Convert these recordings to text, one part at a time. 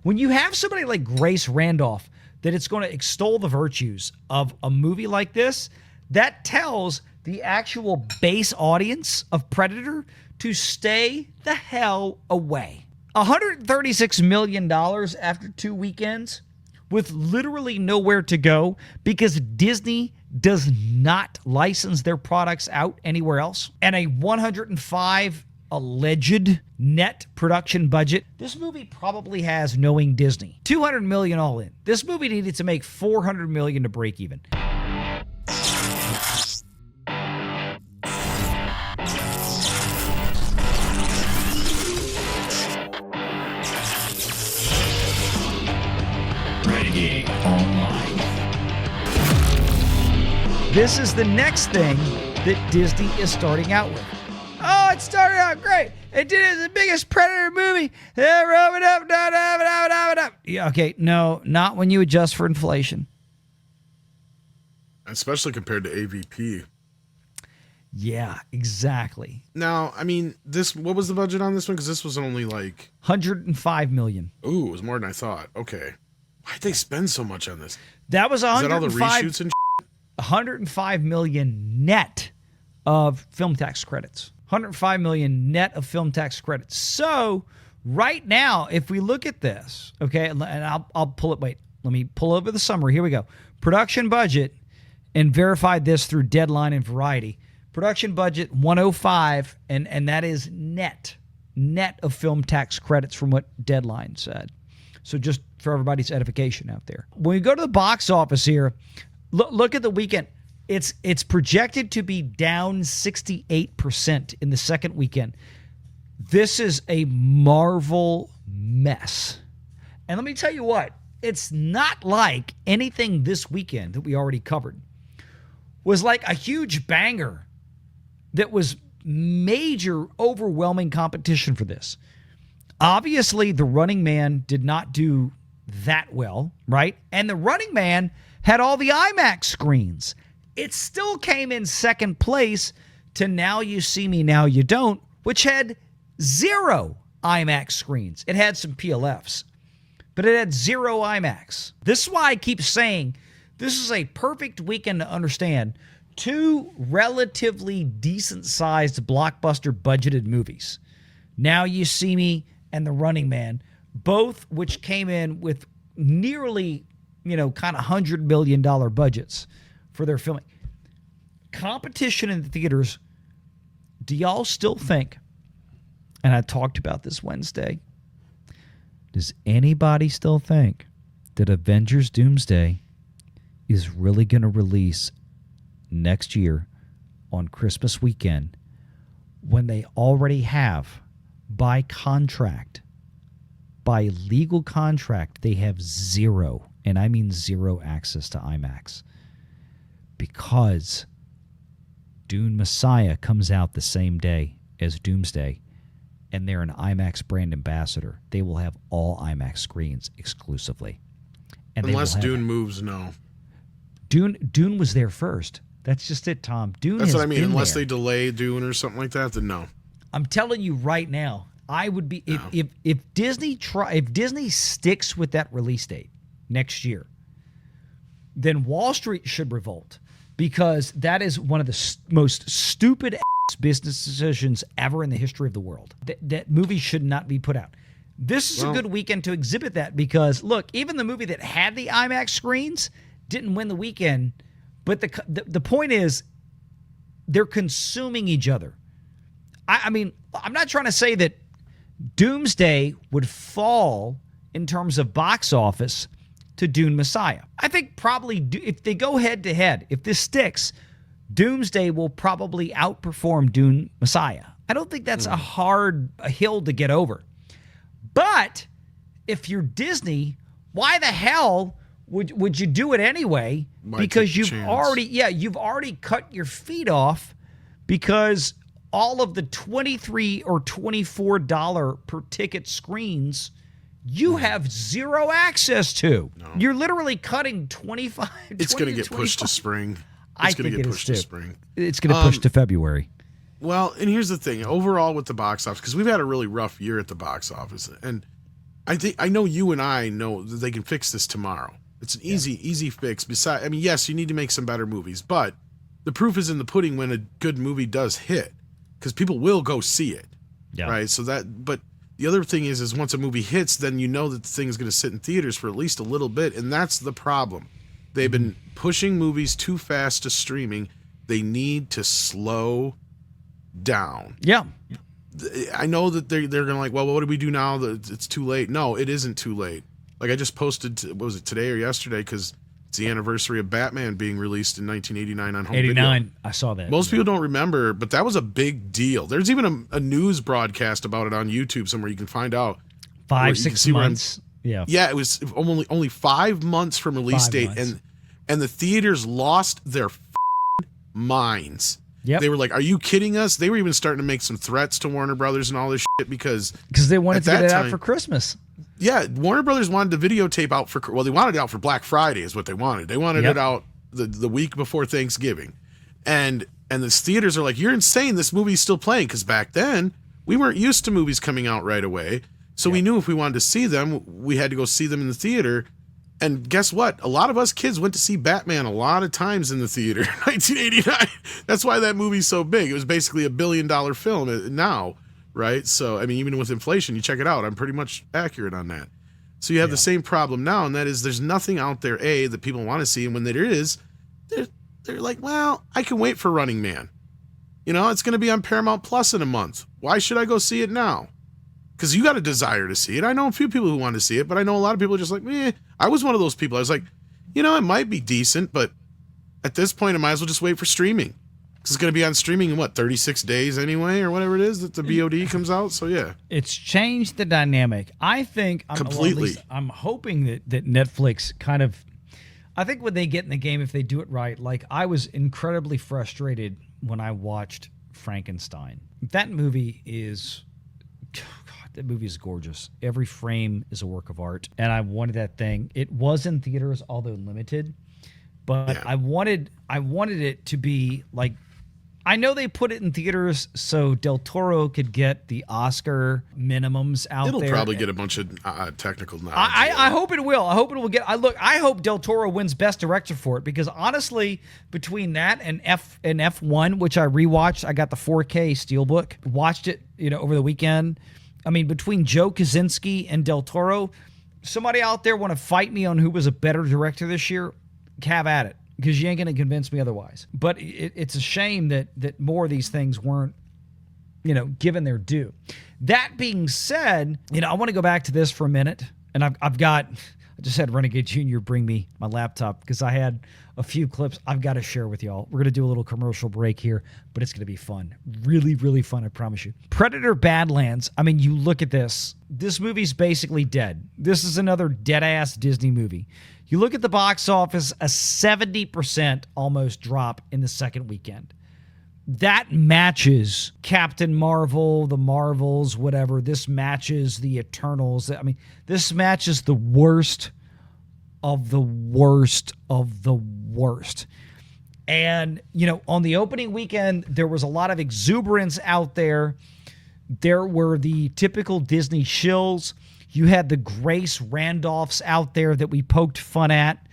When you have somebody like Grace Randolph that it's going to extol the virtues of a movie like this, that tells the actual base audience of Predator to stay the hell away. $136 million after 2 weekends with literally nowhere to go because Disney does not license their products out anywhere else, and a 105 alleged net production budget. This movie probably has, knowing Disney, $200 million all in. This movie needed to make $400 million to break even. Renegade Online. This is the next thing that Disney is starting out with. Oh, it started out great. It did it as the biggest Predator movie. Yeah, okay, no, not when you adjust for inflation. Especially compared to AVP. Yeah, exactly. Now, I mean, what was the budget on this one? Because this was only like $105 million. Ooh, it was more than I thought. Okay. Why'd they spend so much on this? That was Is that all the reshoots and $105 million net of film tax credits. $105 million net of film tax credits. So right now, if we look at this, okay, and I'll pull it. Wait, let me pull over the summary. Here we go. Production budget, and verified this through Deadline and Variety. Production budget 105, and that is net of film tax credits from what Deadline said. So just for everybody's edification out there. When we go to the box office here, look at the weekend. It's projected to be down 68% in the second weekend. This is a Marvel mess. And let me tell you what, it's not like anything this weekend that we already covered was like a huge banger that was major, overwhelming competition for this. Obviously, The Running Man did not do that well, right? And The Running Man had all the IMAX screens. It still came in second place to Now You See Me, Now You Don't, which had 0 IMAX screens. It had some PLFs, but it had 0 IMAX. This is why I keep saying this is a perfect weekend to understand 2 relatively decent-sized blockbuster budgeted movies. Now You See Me and The Running Man, both which came in with nearly, kind of $100 million budgets for their filming. Competition in the theaters. Do y'all still think, and I talked about this Wednesday, does anybody still think that Avengers Doomsday is really going to release next year on Christmas weekend when they already have, by contract, by legal contract, they have 0, and I mean 0 access to IMAX? Because Dune Messiah comes out the same day as Doomsday, and they're an IMAX brand ambassador. They will have all IMAX screens exclusively. And unless Dune moves, no. Dune was there first. That's just it, Tom. That's what I mean. Unless they delay Dune or something like that, then no. I'm telling you right now, I would be if Disney sticks with that release date next year, then Wall Street should revolt, because that is one of the most stupid business decisions ever in the history of the world. That movie should not be put out. This is a good weekend to exhibit that, because look, even the movie that had the IMAX screens didn't win the weekend. But the point is, they're consuming each other. I mean, I'm not trying to say that Doomsday would fall in terms of box office to Dune Messiah. I think probably if they go head to head, if this sticks, Doomsday will probably outperform Dune Messiah. I don't think that's a hard hill to get over. But if you're Disney, why the hell would you do it anyway? Because you've already cut your feet off, because all of the $23 or $24 per ticket screens you have 0 access to. No. You're literally cutting 25. It's going to get pushed to spring. It's going to get pushed to spring. It's going to push to February. Well, and here's the thing. Overall with the box office, because we've had a really rough year at the box office, and I know you and I know that they can fix this tomorrow. It's an easy fix. Besides, I mean, yes, you need to make some better movies, but the proof is in the pudding when a good movie does hit, because people will go see it. Yeah. Right. So but the other thing is once a movie hits, then you know that the thing is going to sit in theaters for at least a little bit, and that's the problem. They've been pushing movies too fast to streaming. They need to slow down. Yeah. I know that they're going to like, well, what do we do now that it's too late? No, it isn't too late. Like I just posted, what was it, today or yesterday? Because it's the anniversary of Batman being released in 1989 on home 89. video. I saw that. Most people don't remember, but that was a big deal. There's even a news broadcast about it on YouTube somewhere. You can find out. 5-6 months. Yeah. Yeah, it was only 5 months from release date, and the theaters lost their minds. Yep. They were like, "Are you kidding us?" They were even starting to make some threats to Warner Brothers and all this shit because they wanted to get it out for Christmas. Yeah, Warner Brothers wanted the videotape out they wanted it out for Black Friday is what they wanted. They wanted it out the week before Thanksgiving. And the theaters are like, "You're insane. This movie's still playing," because back then we weren't used to movies coming out right away. So we knew if we wanted to see them, we had to go see them in the theater. And guess what? A lot of us kids went to see Batman a lot of times in the theater in 1989. That's why that movie's so big. It was basically $1 billion film now, right? So, I mean, even with inflation, you check it out. I'm pretty much accurate on that. So you have the same problem now, and that is there's nothing out there, A, that people want to see. And when there is, they're like, well, I can wait for Running Man. You know, it's going to be on Paramount Plus in a month. Why should I go see it now? Because you got a desire to see it. I know a few people who want to see it, but I know a lot of people are just like, I was one of those people. I was like, you know, it might be decent, but at this point, I might as well just wait for streaming. Because it's going to be on streaming in, 36 days anyway, or whatever it is that the VOD comes out. So, yeah. It's changed the dynamic. I think, completely. I'm hoping that Netflix kind of, I think when they get in the game, if they do it right, like I was incredibly frustrated when I watched Frankenstein. That movie is... That movie is gorgeous. Every frame is a work of art, and I wanted that thing. It was in theaters, although limited, but I wanted it to be like. I know they put it in theaters so Del Toro could get the Oscar minimums out there. It'll probably get a bunch of technical knowledge. I hope it will. I hope it will get. I hope Del Toro wins Best Director for it because honestly, between that and F1, which I rewatched, I got the 4K Steelbook, watched it, over the weekend. I mean, between Joe Kosinski and Del Toro, somebody out there want to fight me on who was a better director this year? Have at it, because you ain't going to convince me otherwise. But it's a shame that more of these things weren't, given their due. That being said, I want to go back to this for a minute, and I just had Renegade Jr. bring me my laptop because I had a few clips I've got to share with y'all. We're going to do a little commercial break here, but it's going to be fun. Really, really fun, I promise you. Predator Badlands, I mean, you look at this. This movie's basically dead. This is another dead-ass Disney movie. You look at the box office, a 70% almost drop in the second weekend. That matches Captain Marvel, the Marvels, whatever. This matches the Eternals. I mean, this matches the worst of the worst of the worst. And, on the opening weekend, there was a lot of exuberance out there. There were the typical Disney shills. You had the Grace Randolphs out there that we poked fun at,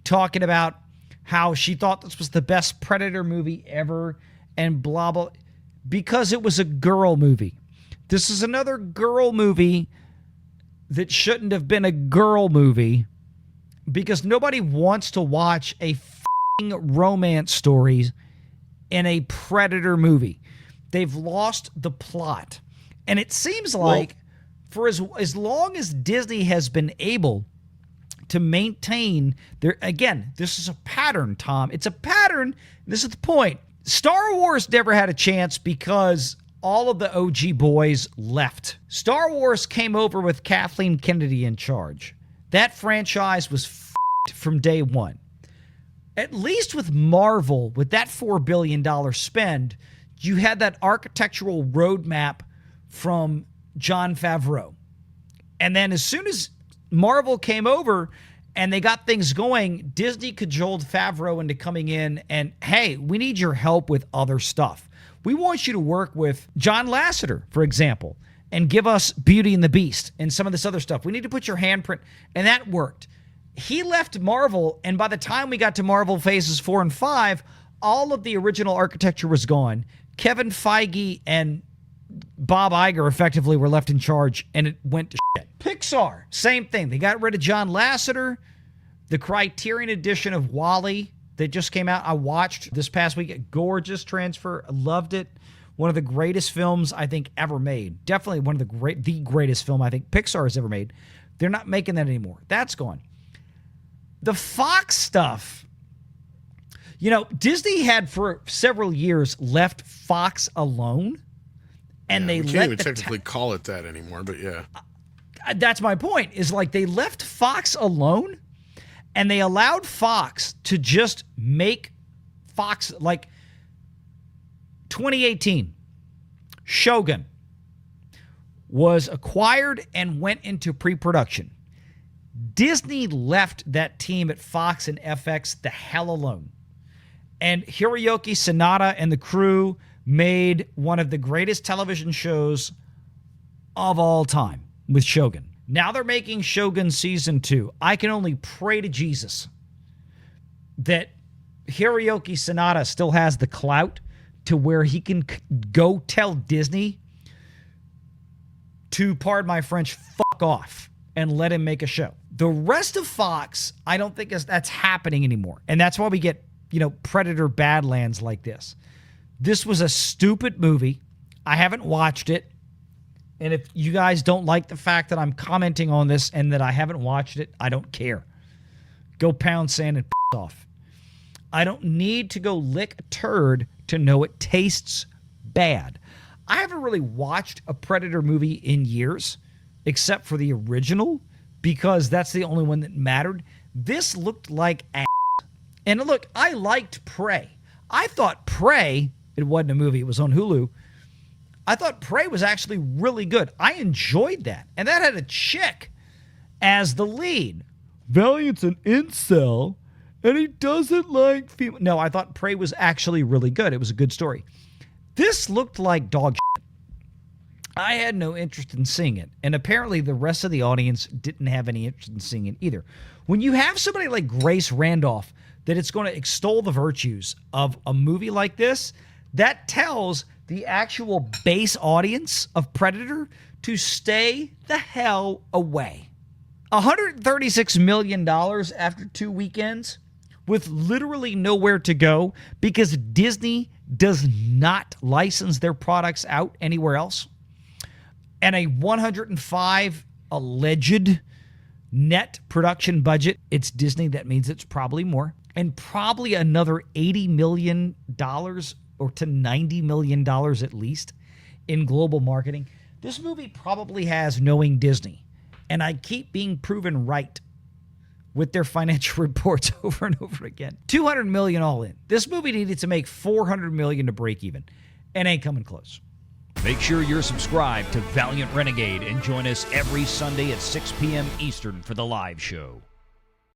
talking about how she thought this was the best Predator movie ever. And blah, blah, because it was a girl movie. This is another girl movie that shouldn't have been a girl movie because nobody wants to watch a f***ing romance story in a Predator movie. They've lost the plot. And it seems like for as long as Disney has been able to maintain their, again, this is a pattern, Tom. It's a pattern. This is the point. Star Wars never had a chance because all of the OG boys left. Star Wars came over with Kathleen Kennedy in charge. That franchise was f***ed from day one. At least with Marvel, with that $4 billion spend, you had that architectural roadmap from Jon Favreau. And then as soon as Marvel came over and they got things going, Disney cajoled Favreau into coming in and, hey, we need your help with other stuff. We want you to work with John Lasseter, for example. and give us Beauty and the Beast and some of this other stuff. We need to put your handprint. And that worked. He left Marvel, and by the time we got to Marvel Phases 4 and 5, all of the original architecture was gone. Kevin Feige and Bob Iger effectively were left in charge, and it went to shit. Pixar, same thing. They got rid of John Lasseter. The Criterion edition of WALL-E that just came out, I watched this past week. Gorgeous transfer. I loved it. One of the greatest films I think ever made. Definitely one of the greatest film I think Pixar has ever made. They're not making that anymore. That's gone. The Fox stuff, you know, Disney had for several years left Fox alone, and they can't even technically call it that anymore. But yeah, that's my point. Is like they left Fox alone, and they allowed Fox to just make Fox like 2018. Shogun was acquired and went into pre-production. Disney left that team at Fox and FX the hell alone. And Hiroyuki Sanada and the crew made one of the greatest television shows of all time with Shogun. Now they're making Shogun Season 2. I can only pray to Jesus that Hiroyuki Sanada still has the clout to where he can go tell Disney to, pardon my French, fuck off and let him make a show. The rest of Fox, I don't think that's happening anymore. And that's why we get, you know, Predator Badlands like this. This was a stupid movie. I haven't watched it. And if you guys don't like the fact that I'm commenting on this and that I haven't watched it, I don't care. Go pound sand and piss off. I don't need to go lick a turd to know it tastes bad. I haven't really watched a Predator movie in years, except for the original, because that's the only one that mattered. This looked like ass. And look, I liked Prey. I thought Prey, it wasn't a movie, it was on Hulu. I thought Prey was actually really good. I enjoyed that. And that had a chick as the lead. Valiant's an incel, and he doesn't like female. No, I thought Prey was actually really good. It was a good story. This looked like dog shit. I had no interest in seeing it. And apparently the rest of the audience didn't have any interest in seeing it either. When you have somebody like Grace Randolph that it's going to extol the virtues of a movie like this, that tells the actual base audience of Predator to stay the hell away. $136 million after 2 weekends with literally nowhere to go because Disney does not license their products out anywhere else. And a 105 alleged net production budget. It's Disney. That means it's probably more. And probably another $80 million or to $90 million at least in global marketing. This movie probably has, knowing Disney, and I keep being proven right with their financial reports over and over again. $200 million all in. This movie needed to make $400 million to break even, and ain't coming close. Make sure you're subscribed to Valiant Renegade and join us every Sunday at 6 p.m. Eastern for the live show.